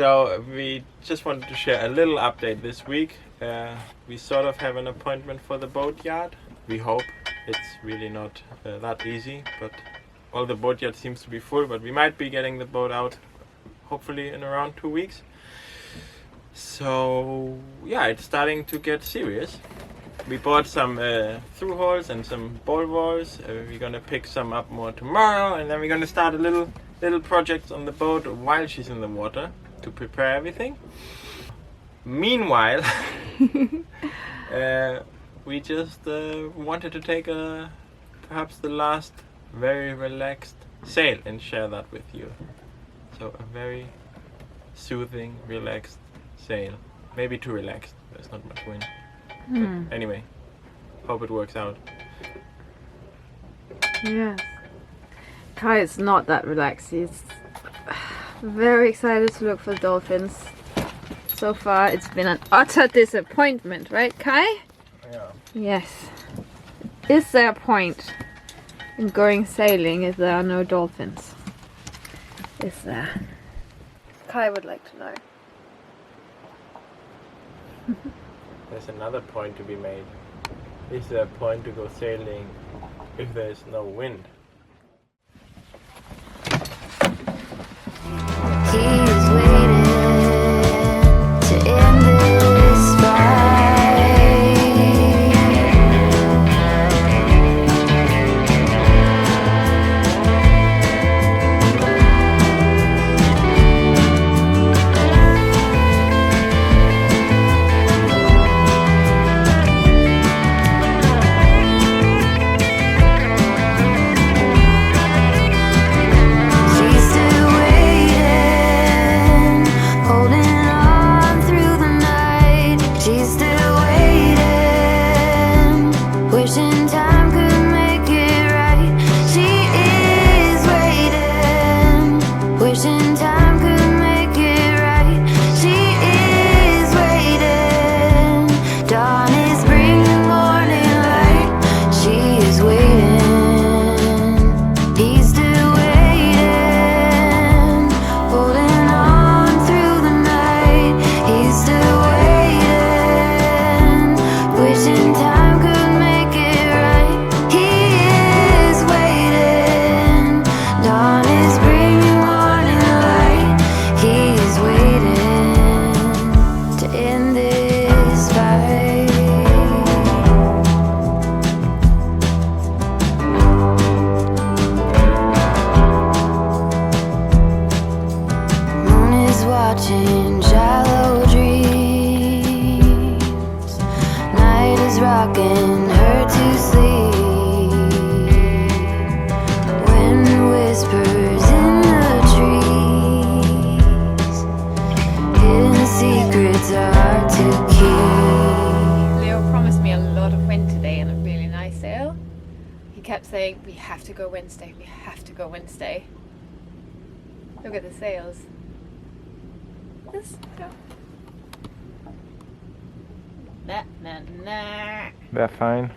So we just wanted to share a little update this week. We sort of have an appointment for the boat yard. We hope. It's really not that easy, but all the boat yard seems to be full, but we might be getting the boat out hopefully in around 2 weeks. So yeah, it's starting to get serious. We bought some through holes and some ball walls. We're gonna pick some up more tomorrow, and then we're gonna start a little project on the boat while she's in the water to prepare everything. Meanwhile, we just wanted to take perhaps the last very relaxed sail and share that with you. So a very soothing, relaxed sail. Maybe too relaxed. There's not much wind. But anyway, hope it works out. Yes. Kai is not that relaxed. He's very excited to look for dolphins. So far, it's been an utter disappointment, right, Kai? Yeah. Yes. Is there a point in going sailing if there are no dolphins? Is there? Kai would like to know. There's another point to be made. Is there a point to go sailing if there's no wind? He's waiting to end this fight. She's still waiting, holding on through the night. She's still waiting, wishing time could make it right. She is waiting, wishing time could make it right. She is waiting, dawn is bringing morning light. She is waiting, he's still waiting, holding on through the night. He's still waiting, wishing time could make it right. He is waiting, dawn is bringing morning light. He is waiting to end this fight. Moon is watching shallow dreams. Night is rocking her to sleep. Wind whispers in the trees. Hidden secrets are hard to keep. Leo promised me a lot of wind today and a really nice sail. He kept saying, we have to go Wednesday, we have to go Wednesday. Look at the sails. Let's go. Nah, nah, nah. They're fine.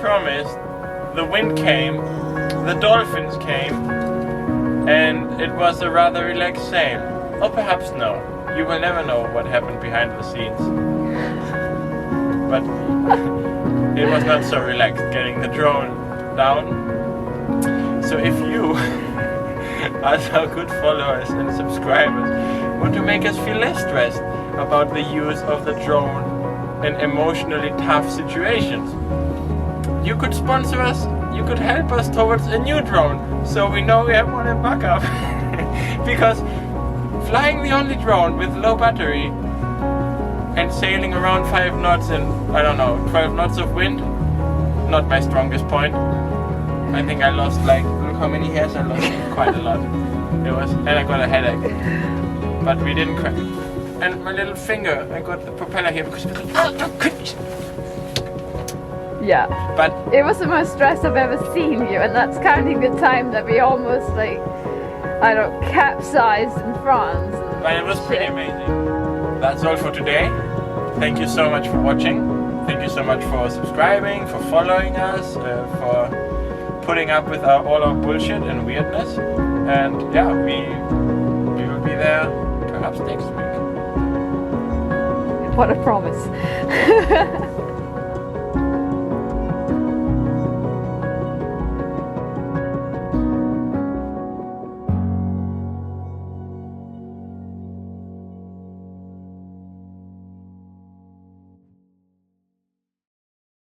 promised, the wind came, the dolphins came, and it was a rather relaxed sail. Or perhaps no. You will never know what happened behind the scenes. But it was not so relaxed getting the drone down. So if you, as our good followers and subscribers, want to make us feel less stressed about the use of the drone in emotionally tough situations, you could sponsor us, you could help us towards a new drone, so we know we have one in backup. Because flying the only drone with low battery and sailing around 5 knots and, I don't know, 12 knots of wind, not my strongest point. I think I lost look how many hairs I lost, quite a lot. And I got a headache. But we didn't crash. And my little finger, I got the propeller here because it was Yeah. But it was the most stressed I've ever seen you, and that's counting the time that we almost capsized in France. But it was pretty amazing. That's all for today. Thank you so much for watching. Thank you so much for subscribing, for following us, for putting up with all our bullshit and weirdness. And yeah, we will be there perhaps next week. What a promise.